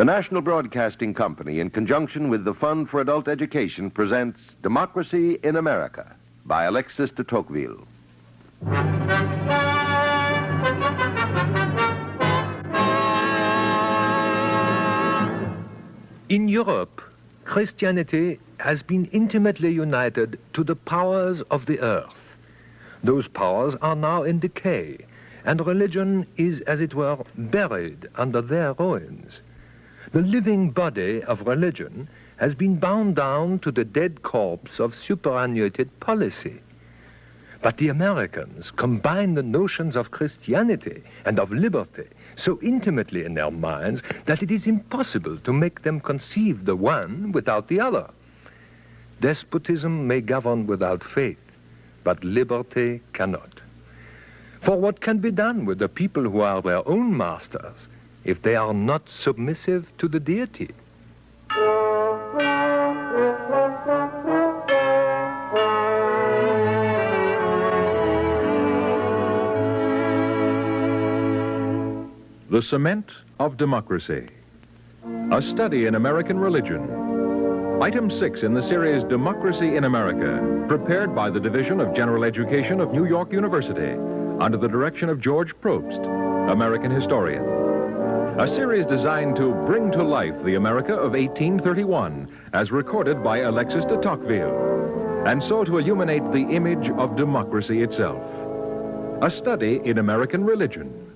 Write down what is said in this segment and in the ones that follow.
The National Broadcasting Company, in conjunction with the Fund for Adult Education, presents Democracy in America by Alexis de Tocqueville. In Europe, Christianity has been intimately united to the powers of the earth. Those powers are now in decay, and religion is, as it were, buried under their ruins. The living body of religion has been bound down to the dead corpse of superannuated policy. But the Americans combine the notions of Christianity and of liberty so intimately in their minds that it is impossible to make them conceive the one without the other. Despotism may govern without faith, but liberty cannot. For what can be done with the people who are their own masters if they are not submissive to the deity? The Cement of Democracy, a study in American religion. Item 6 in the series Democracy in America, prepared by the Division of General Education of New York University, under the direction of George Probst, American historian. A series designed to bring to life the America of 1831, as recorded by Alexis de Tocqueville, and so to illuminate the image of democracy itself. A study in American religion.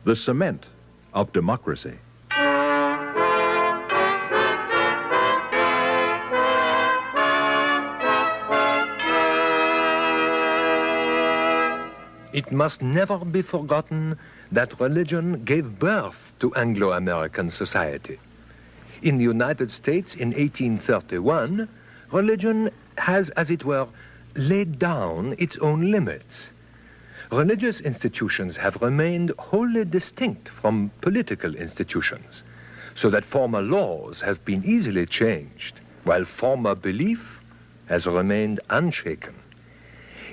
The Cement of Democracy. It must never be forgotten that religion gave birth to Anglo-American society. In the United States in 1831, religion has, as it were, laid down its own limits. Religious institutions have remained wholly distinct from political institutions, so that former laws have been easily changed, while former belief has remained unshaken.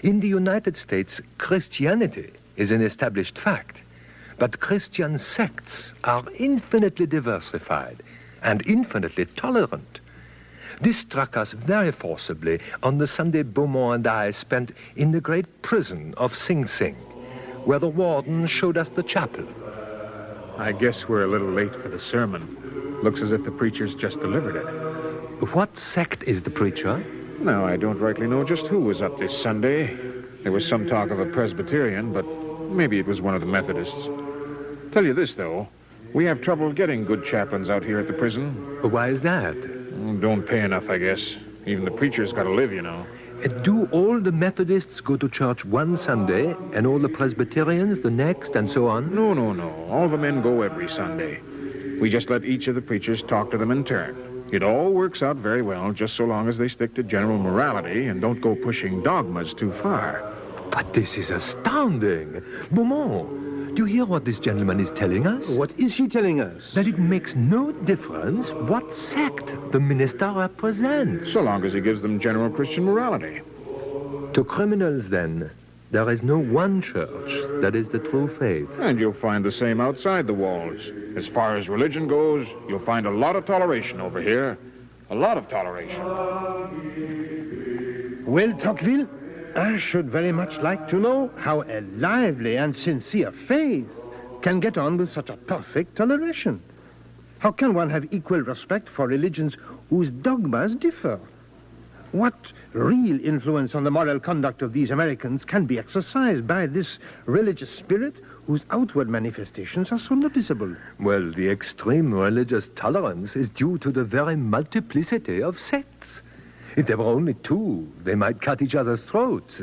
In the United States, Christianity is an established fact, but Christian sects are infinitely diversified and infinitely tolerant. This struck us very forcibly on the Sunday Beaumont and I spent in the great prison of Sing Sing, where the warden showed us the chapel. I guess we're a little late for the sermon. Looks as if the preacher's just delivered it. What sect is the preacher? No, I don't rightly know just who was up this Sunday. There was some talk of a Presbyterian, but maybe it was one of the Methodists. Tell you this, though. We have trouble getting good chaplains out here at the prison. Why is that? Don't pay enough, I guess. Even the preacher's got to live, you know. Do all the Methodists go to church one Sunday and all the Presbyterians the next and so on? No. All the men go every Sunday. We just let each of the preachers talk to them in turn. It all works out very well, just so long as they stick to general morality and don't go pushing dogmas too far. But this is astounding. Beaumont, do you hear what this gentleman is telling us? What is he telling us? That it makes no difference what sect the minister represents. So long as he gives them general Christian morality. To criminals, then, there is no one church that is the true faith. And you'll find the same outside the walls. As far as religion goes, you'll find a lot of toleration over here. A lot of toleration. Well, Tocqueville, I should very much like to know how a lively and sincere faith can get on with such a perfect toleration. How can one have equal respect for religions whose dogmas differ? What real influence on the moral conduct of these Americans can be exercised by this religious spirit whose outward manifestations are so noticeable? Well, the extreme religious tolerance is due to the very multiplicity of sects. If there were only two, they might cut each other's throats.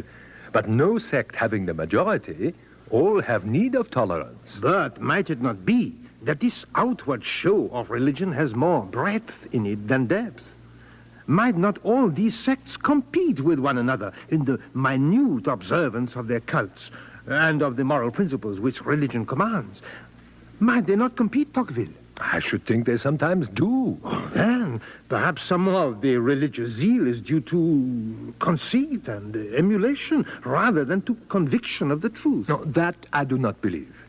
But no sect having the majority, all have need of tolerance. But might it not be that this outward show of religion has more breadth in it than depth? Might not all these sects compete with one another in the minute observance of their cults and of the moral principles which religion commands? Might they not compete, Tocqueville? I should think they sometimes do. Oh, then, perhaps some of the religious zeal is due to conceit and emulation rather than to conviction of the truth. No, that I do not believe.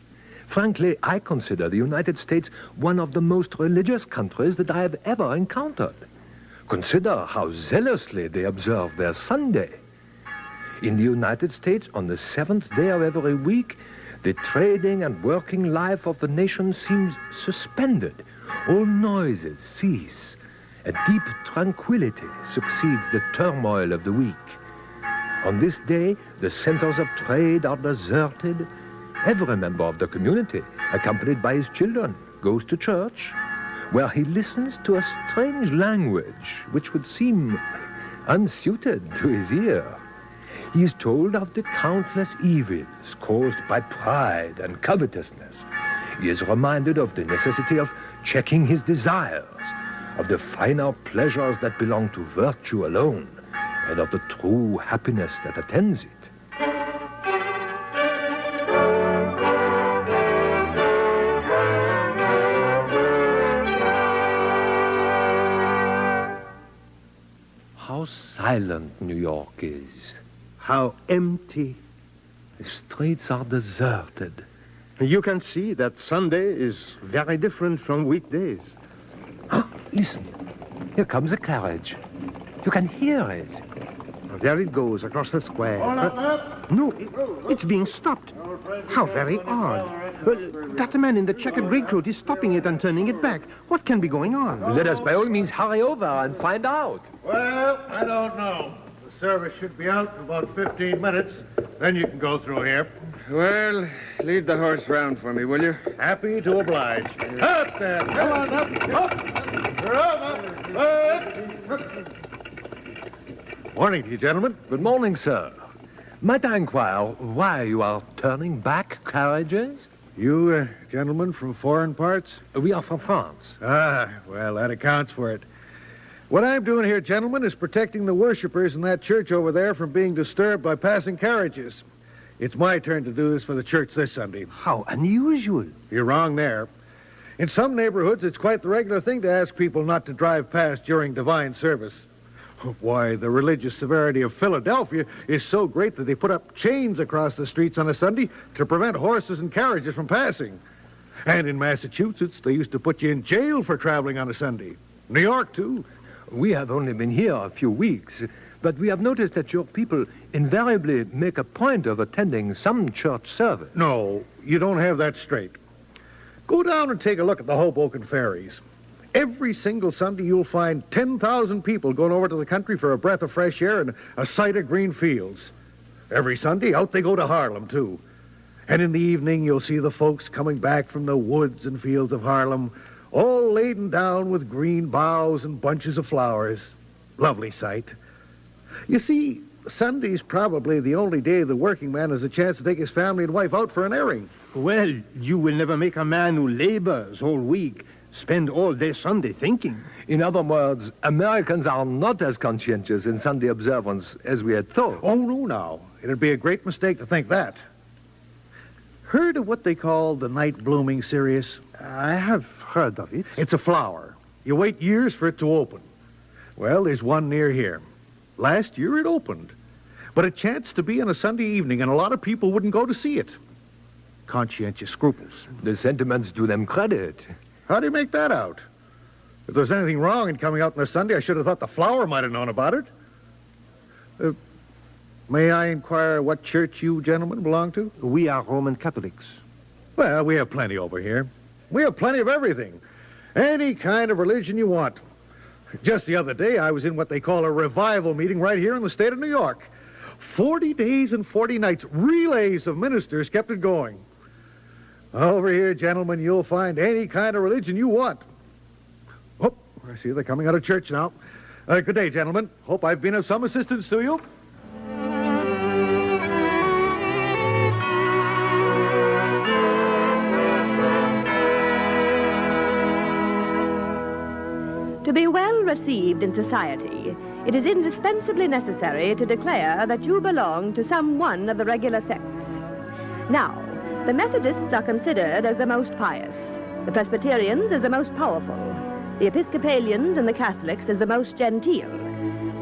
Frankly, I consider the United States one of the most religious countries that I have ever encountered. Consider how zealously they observe their Sunday. In the United States, on the 7th day of every week, the trading and working life of the nation seems suspended. All noises cease. A deep tranquility succeeds the turmoil of the week. On this day, the centers of trade are deserted. Every member of the community, accompanied by his children, goes to church, where he listens to a strange language which would seem unsuited to his ear. He is told of the countless evils caused by pride and covetousness. He is reminded of the necessity of checking his desires, of the finer pleasures that belong to virtue alone, and of the true happiness that attends it. How silent New York is. How empty. The streets are deserted. You can see that Sunday is very different from weekdays. Listen, here comes a carriage. You can hear it. There it goes across the square. No, it's being stopped. How very odd. That man in the checkered greatcoat is stopping it and turning it back. What can be going on? Let us by all means hurry over and find out. Well, I don't know. The service should be out in about 15 minutes. Then you can go through here. Well, lead the horse round for me, will you? Happy to oblige. Up there. Come on, up. Morning to you, gentlemen. Good morning, sir. Might I inquire why you are turning back carriages? You gentlemen from foreign parts? We are from France. Ah, well, that accounts for it. What I'm doing here, gentlemen, is protecting the worshippers in that church over there from being disturbed by passing carriages. It's my turn to do this for the church this Sunday. How unusual. You're wrong there. In some neighborhoods, it's quite the regular thing to ask people not to drive past during divine service. Why, the religious severity of Philadelphia is so great that they put up chains across the streets on a Sunday to prevent horses and carriages from passing. And in Massachusetts, they used to put you in jail for traveling on a Sunday. New York, too. We have only been here a few weeks, but we have noticed that your people invariably make a point of attending some church service. No, you don't have that straight. Go down and take a look at the Hoboken ferries. Every single Sunday, you'll find 10,000 people going over to the country for a breath of fresh air and a sight of green fields. Every Sunday, out they go to Harlem, too. And in the evening, you'll see the folks coming back from the woods and fields of Harlem, all laden down with green boughs and bunches of flowers. Lovely sight. You see, Sunday's probably the only day the working man has a chance to take his family and wife out for an airing. Well, you will never make a man who labors all week spend all day Sunday thinking. In other words, Americans are not as conscientious in Sunday observance as we had thought. Oh, no, now. It'd be a great mistake to think that. Heard of what they call the night blooming cereus? I have heard of it. It's a flower. You wait years for it to open. Well, there's one near here. Last year it opened. But it chanced to be on a Sunday evening, and a lot of people wouldn't go to see it. Conscientious scruples. The sentiments do them credit. How do you make that out? If there's anything wrong in coming out on a Sunday, I should have thought the flower might have known about it. May I inquire what church you gentlemen belong to? We are Roman Catholics. Well, we have plenty over here. We have plenty of everything. Any kind of religion you want. Just the other day, I was in what they call a revival meeting right here in the state of New York. 40 days and 40 nights, relays of ministers kept it going. Over here, gentlemen, you'll find any kind of religion you want. Oh, I see they're coming out of church now. Good day, gentlemen. Hope I've been of some assistance to you. To be well received in society, it is indispensably necessary to declare that you belong to some one of the regular sects. Now, the Methodists are considered as the most pious, the Presbyterians as the most powerful, the Episcopalians and the Catholics as the most genteel,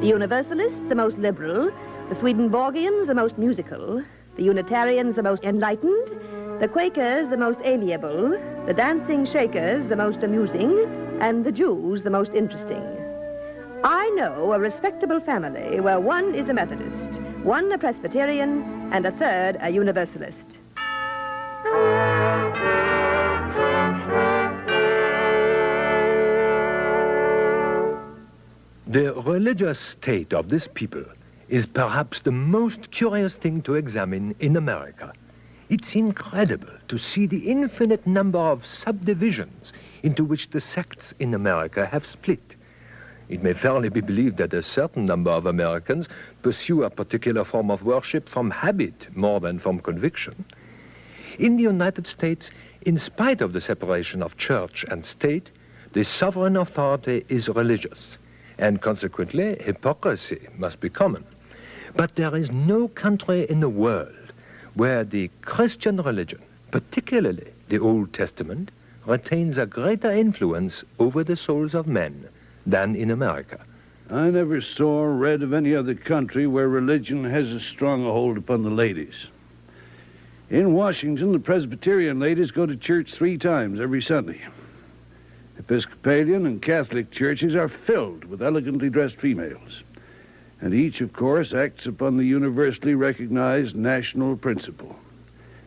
the Universalists the most liberal, the Swedenborgians the most musical, the Unitarians the most enlightened, The Quakers the most amiable, the dancing Shakers the most amusing, and the Jews the most interesting. I know a respectable family where one is a Methodist, one a Presbyterian, and a third a Universalist. The religious state of this people is perhaps the most curious thing to examine in America. It's incredible to see the infinite number of subdivisions into which the sects in America have split. It may fairly be believed that a certain number of Americans pursue a particular form of worship from habit more than from conviction. In the United States, in spite of the separation of church and state, the sovereign authority is religious, and consequently, hypocrisy must be common. But there is no country in the world where the Christian religion, particularly the Old Testament, retains a greater influence over the souls of men than in America. I never saw or read of any other country where religion has as strong a hold upon the ladies. In Washington, the Presbyterian ladies go to church 3 times every Sunday. Episcopalian and Catholic churches are filled with elegantly dressed females. And each, of course, acts upon the universally recognized national principle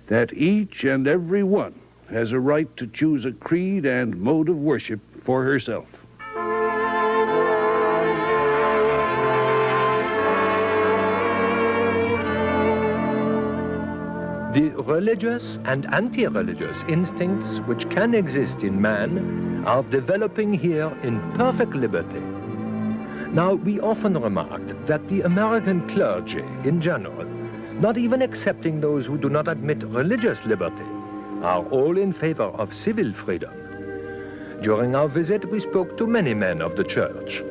that each and every one has a right to choose a creed and mode of worship for herself. The religious and anti-religious instincts which can exist in man are developing here in perfect liberty. Now, we often remarked that the American clergy, in general, not even excepting those who do not admit religious liberty, are all in favor of civil freedom. During our visit, we spoke to many men of the church.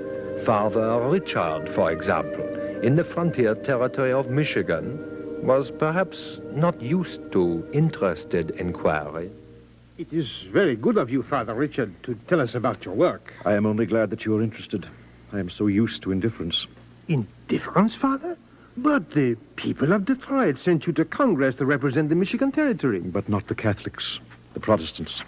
Father Richard, for example, in the frontier territory of Michigan, was perhaps not used to interested inquiry. It is very good of you, Father Richard, to tell us about your work. I am only glad that you are interested. I am so used to indifference. Indifference, Father? But the people of Detroit sent you to Congress to represent the Michigan Territory. But not the Catholics, the Protestants.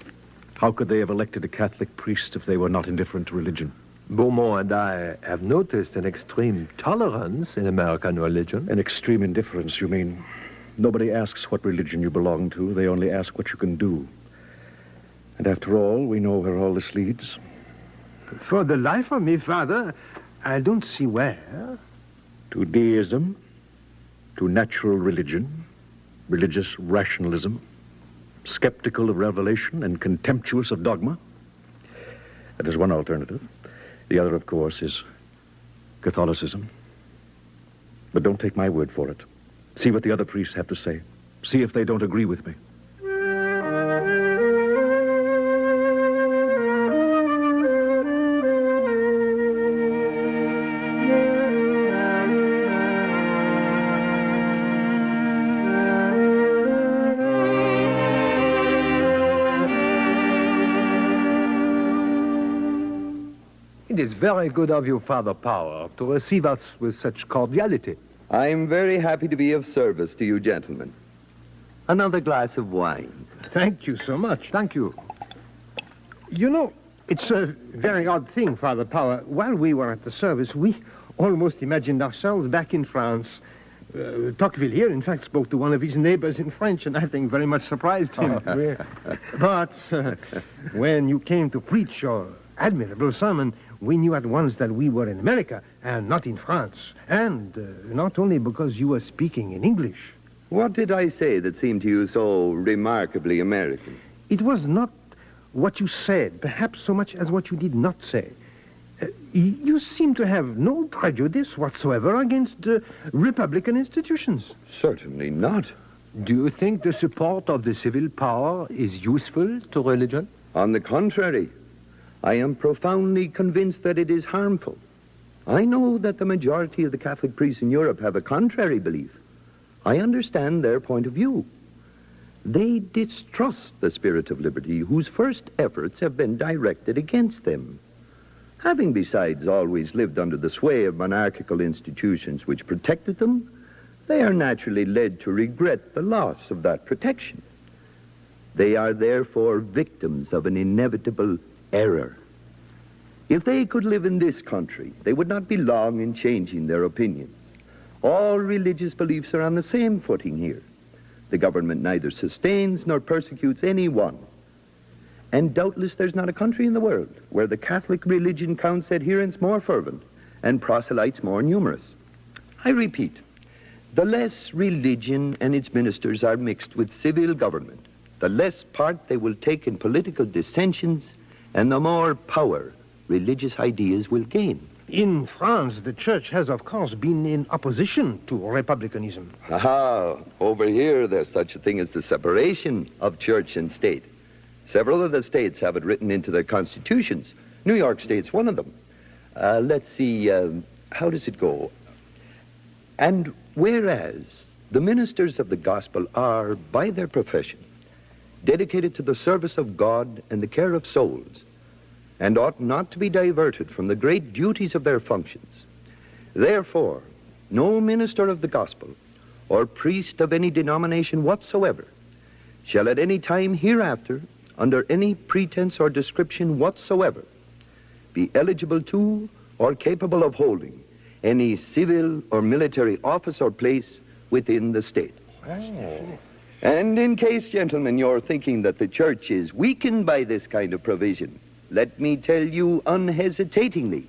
How could they have elected a Catholic priest if they were not indifferent to religion? Beaumont and I have noticed an extreme tolerance in American religion. An extreme indifference, you mean? Nobody asks what religion you belong to. They only ask what you can do. And after all, we know where all this leads. For the life of me, Father, I don't see where. To deism, to natural religion, religious rationalism, skeptical of revelation and contemptuous of dogma. That is one alternative. The other, of course, is Catholicism. But don't take my word for it. See what the other priests have to say. See if they don't agree with me. It is very good of you, Father Power, to receive us with such cordiality. I'm very happy to be of service to you gentlemen. Another glass of wine. Thank you so much. Thank you. You know, it's a very odd thing, Father Power. While we were at the service, we almost imagined ourselves back in France. Tocqueville here, in fact, spoke to one of his neighbors in French, and I think very much surprised him. But when you came to preach your admirable sermon, we knew at once that we were in America and not in France. And not only because you were speaking in English. What did I say that seemed to you so remarkably American? It was not what you said, perhaps so much as what you did not say. You seem to have no prejudice whatsoever against Republican institutions. Certainly not. Do you think the support of the civil power is useful to religion? On the contrary, I am profoundly convinced that it is harmful. I know that the majority of the Catholic priests in Europe have a contrary belief. I understand their point of view. They distrust the spirit of liberty, whose first efforts have been directed against them. Having besides always lived under the sway of monarchical institutions which protected them, they are naturally led to regret the loss of that protection. They are therefore victims of an inevitable error. If they could live in this country, they would not be long in changing their opinions. All religious beliefs are on the same footing here. The government neither sustains nor persecutes any one. And doubtless there's not a country in the world where the Catholic religion counts adherents more fervent and proselytes more numerous. I repeat, the less religion and its ministers are mixed with civil government, the less part they will take in political dissensions, and the more power religious ideas will gain. In France, the church has, of course, been in opposition to republicanism. Aha, over here there's such a thing as the separation of church and state. Several of the states have it written into their constitutions. New York State's one of them. Let's see, how does it go? And whereas the ministers of the gospel are, by their profession, dedicated to the service of God and the care of souls, and ought not to be diverted from the great duties of their functions. Therefore, no minister of the gospel or priest of any denomination whatsoever shall at any time hereafter, under any pretense or description whatsoever, be eligible to or capable of holding any civil or military office or place within the state. Oh. And in case, gentlemen, you're thinking that the church is weakened by this kind of provision, let me tell you unhesitatingly,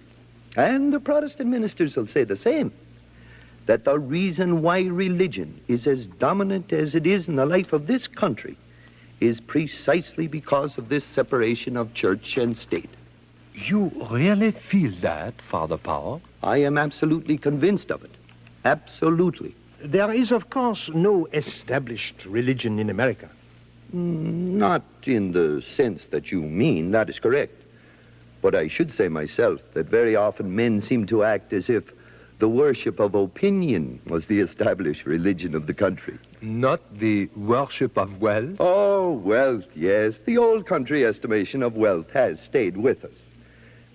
and the Protestant ministers will say the same, that the reason why religion is as dominant as it is in the life of this country is precisely because of this separation of church and state. You really feel that, Father Power? I am absolutely convinced of it. Absolutely. There is, of course, no established religion in America. Not in the sense that you mean, that is correct. But I should say myself that very often men seem to act as if the worship of opinion was the established religion of the country. Not the worship of wealth? Oh, wealth, yes. The old country estimation of wealth has stayed with us,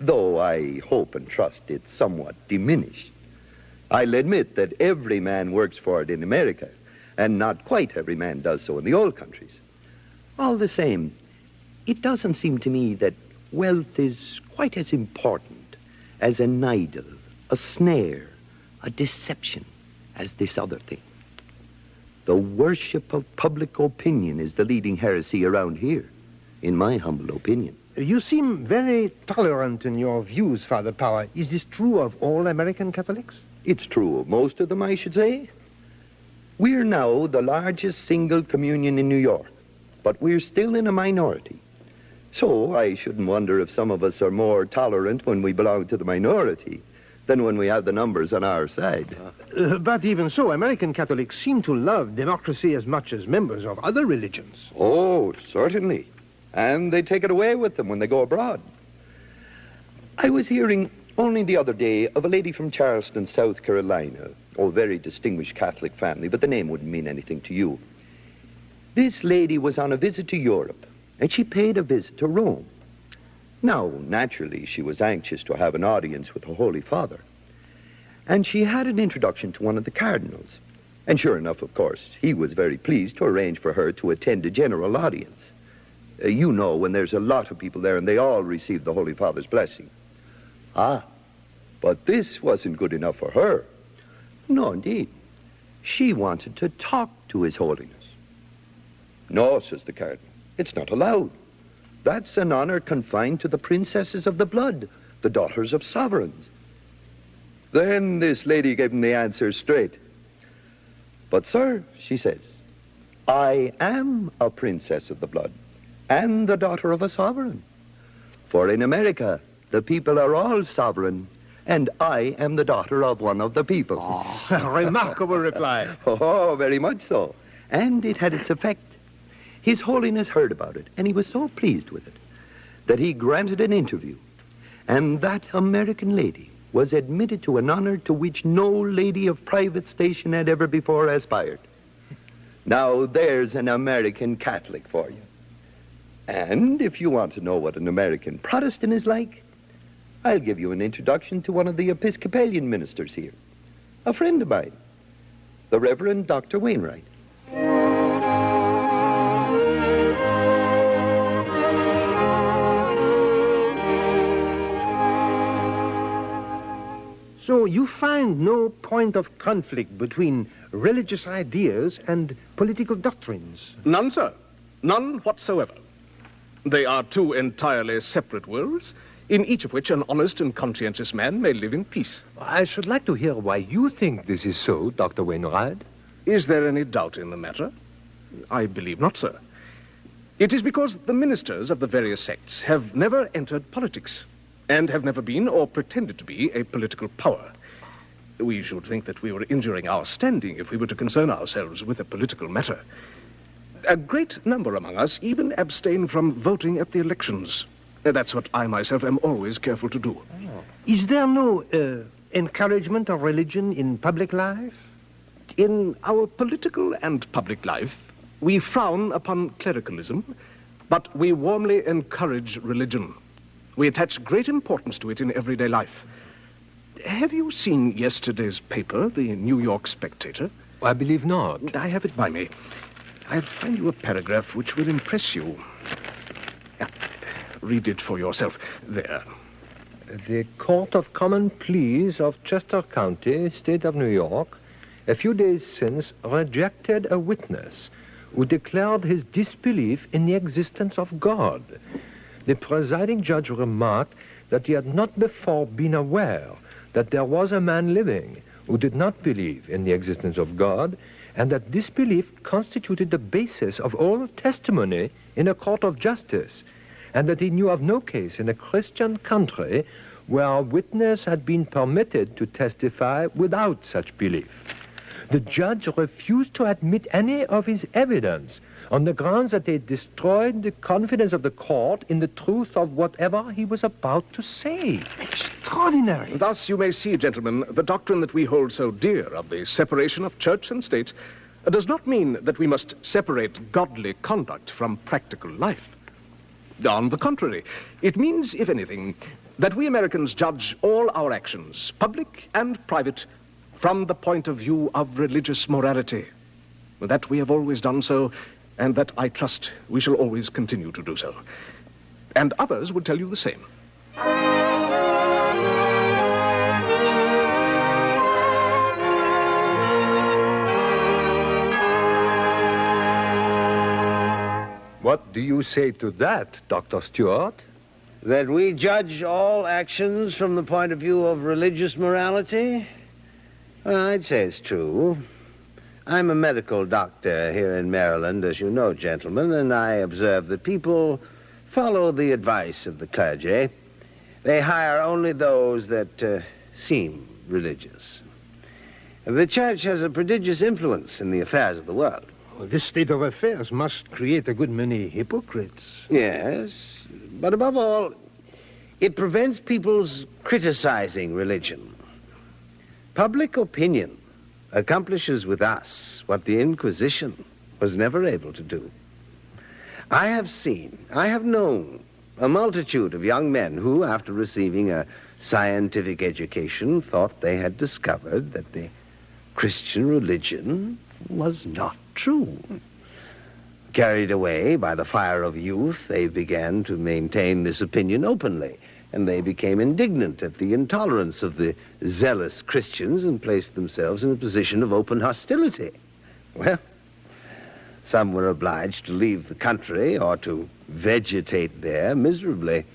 though I hope and trust it's somewhat diminished. I'll admit that every man works for it in America, and not quite every man does so in the old countries. All the same, it doesn't seem to me that wealth is quite as important as an idol, a snare, a deception, as this other thing. The worship of public opinion is the leading heresy around here, in my humble opinion. You seem very tolerant in your views, Father Power. Is this true of all American Catholics? It's true of most of them, I should say. We're now the largest single communion in New York, but we're still in a minority. So I shouldn't wonder if some of us are more tolerant when we belong to the minority than when we have the numbers on our side. But even so, American Catholics seem to love democracy as much as members of other religions. Oh, certainly. And they take it away with them when they go abroad. I was hearing only the other day of a lady from Charleston, South Carolina. Oh, very distinguished Catholic family, but the name wouldn't mean anything to you. This lady was on a visit to Europe, and she paid a visit to Rome. Now, naturally, she was anxious to have an audience with the Holy Father. And she had an introduction to one of the cardinals. And sure enough, of course, he was very pleased to arrange for her to attend a general audience. You know, when there's a lot of people there and they all receive the Holy Father's blessing. Ah, but this wasn't good enough for her. No, indeed. She wanted to talk to His Holiness. No, says the cardinal, it's not allowed. That's an honor confined to the princesses of the blood, the daughters of sovereigns. Then this lady gave him the answer straight. But, sir, she says, I am a princess of the blood and the daughter of a sovereign. For in America, the people are all sovereign, and I am the daughter of one of the people. Oh, a remarkable reply. Oh, very much so. And it had its effect. His Holiness heard about it, and he was so pleased with it that he granted an interview. And that American lady was admitted to an honor to which no lady of private station had ever before aspired. Now, there's an American Catholic for you. And if you want to know what an American Protestant is like, I'll give you an introduction to one of the Episcopalian ministers here, a friend of mine, the Reverend Dr. Wainwright. So you find no point of conflict between religious ideas and political doctrines? None, sir. None whatsoever. They are two entirely separate worlds, in each of which an honest and conscientious man may live in peace. I should like to hear why you think this is so, Dr. Wainwright. Is there any doubt in the matter? I believe not, sir. It is because the ministers of the various sects have never entered politics and have never been or pretended to be a political power. We should think that we were injuring our standing if we were to concern ourselves with a political matter. A great number among us even abstain from voting at the elections. That's what I myself am always careful to do. Is there no encouragement of religion in public life? In our political and public life, we frown upon clericalism, but we warmly encourage religion. We attach great importance to it in everyday life. Have you seen yesterday's paper, the New York Spectator? I believe not. I have it by me. I'll find you a paragraph which will impress you. Read it for yourself. There. The Court of Common Pleas of Chester County, State of New York, a few days since rejected a witness who declared his disbelief in the existence of God. The presiding judge remarked that he had not before been aware that there was a man living who did not believe in the existence of God, and that disbelief constituted the basis of all testimony in a court of justice, and that he knew of no case in a Christian country where a witness had been permitted to testify without such belief. The judge refused to admit any of his evidence on the grounds that they destroyed the confidence of the court in the truth of whatever he was about to say. Extraordinary. Thus, you may see, gentlemen, the doctrine that we hold so dear of the separation of church and state does not mean that we must separate godly conduct from practical life. On the contrary, it means, if anything, that we Americans judge all our actions, public and private, from the point of view of religious morality. That we have always done so, and that I trust we shall always continue to do so. And others would tell you the same. What do you say to that, Dr. Stewart? That we judge all actions from the point of view of religious morality? Well, I'd say it's true. I'm a medical doctor here in Maryland, as you know, gentlemen, and I observe that people follow the advice of the clergy. They hire only those that seem religious. The church has a prodigious influence in the affairs of the world. Well, this state of affairs must create a good many hypocrites. Yes, but above all, it prevents people's criticizing religion. Public opinion accomplishes with us what the Inquisition was never able to do. I have known a multitude of young men who, after receiving a scientific education, thought they had discovered that the Christian religion was not true. Carried away by the fire of youth, they began to maintain this opinion openly, and they became indignant at the intolerance of the zealous Christians and placed themselves in a position of open hostility. Well, some were obliged to leave the country or to vegetate there miserably.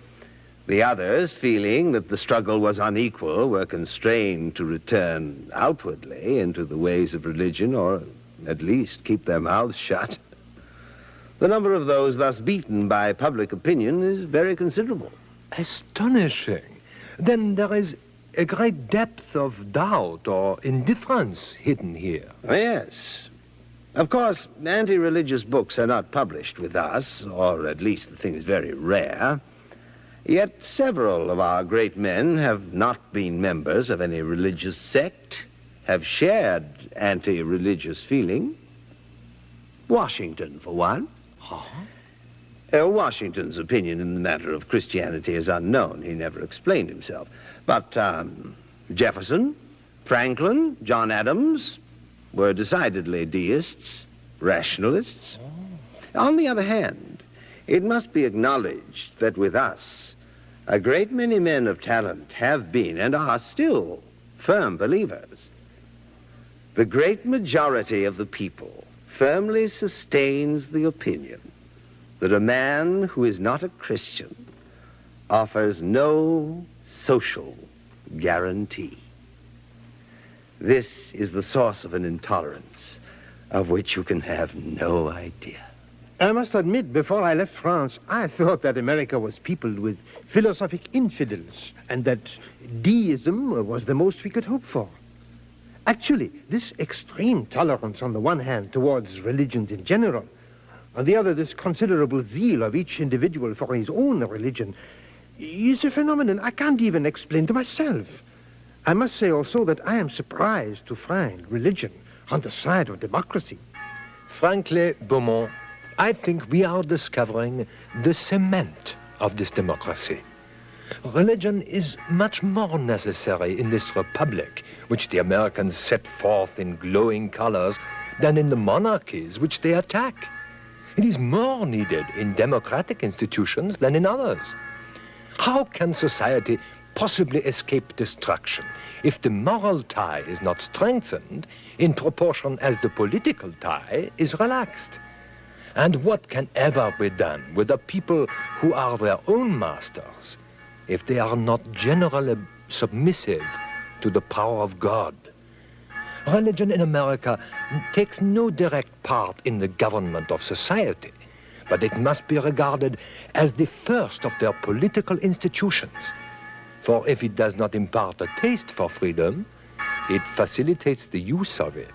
The others, feeling that the struggle was unequal, were constrained to return outwardly into the ways of religion, or at least keep their mouths shut. The number of those thus beaten by public opinion is very considerable. Astonishing. Then there is a great depth of doubt or indifference hidden here. Yes. Of course, anti-religious books are not published with us, or at least the thing is very rare. Yet several of our great men have not been members of any religious sect, have shared anti-religious feeling. Washington, for one. Washington's opinion in the matter of Christianity is unknown. He never explained himself. But Jefferson, Franklin, John Adams were decidedly deists, rationalists. On the other hand, it must be acknowledged that with us, a great many men of talent have been and are still firm believers. The great majority of the people firmly sustains the opinion that a man who is not a Christian offers no social guarantee. This is the source of an intolerance of which you can have no idea. I must admit, before I left France, I thought that America was peopled with philosophic infidels and that deism was the most we could hope for. Actually, this extreme tolerance on the one hand towards religions in general, on the other this considerable zeal of each individual for his own religion, is a phenomenon I can't even explain to myself. I must say also that I am surprised to find religion on the side of democracy. Frankly, Beaumont, I think we are discovering the cement of this democracy. Religion is much more necessary in this republic, which the Americans set forth in glowing colors, than in the monarchies which they attack. It is more needed in democratic institutions than in others. How can society possibly escape destruction if the moral tie is not strengthened in proportion as the political tie is relaxed? And what can ever be done with a people who are their own masters if they are not generally submissive to the power of God? Religion in America takes no direct part in the government of society, but it must be regarded as the first of their political institutions. For if it does not impart a taste for freedom, it facilitates the use of it.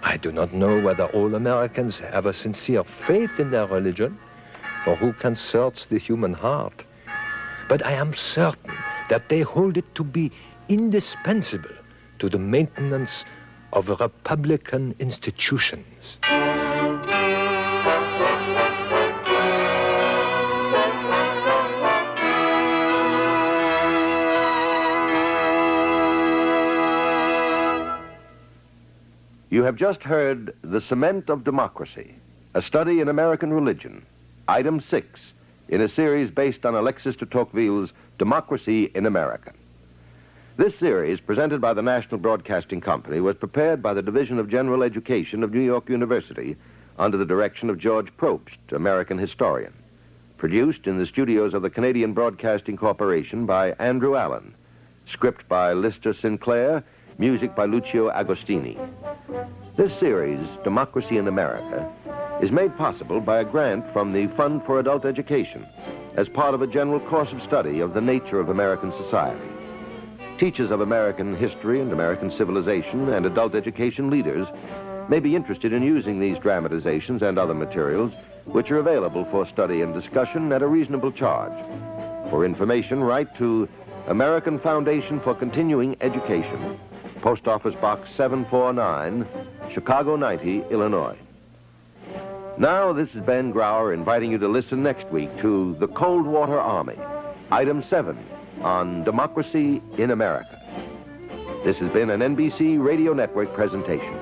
I do not know whether all Americans have a sincere faith in their religion, for who can search the human heart? But I am certain that they hold it to be indispensable to the maintenance of republican institutions. You have just heard The Cement of Democracy, a study in American religion, Item 6, in a series based on Alexis de Tocqueville's Democracy in America. This series, presented by the National Broadcasting Company, was prepared by the Division of General Education of New York University under the direction of George Probst, American historian. Produced in the studios of the Canadian Broadcasting Corporation by Andrew Allen. Script by Lister Sinclair, music by Lucio Agostini. This series, Democracy in America, is made possible by a grant from the Fund for Adult Education as part of a general course of study of the nature of American society. Teachers of American history and American civilization and adult education leaders may be interested in using these dramatizations and other materials, which are available for study and discussion at a reasonable charge. For information, write to American Foundation for Continuing Education, Post Office Box 749, Chicago 90, Illinois. Now, this is Ben Grauer inviting you to listen next week to The Cold Water Army, Item 7 on Democracy in America. This has been an NBC Radio Network presentation.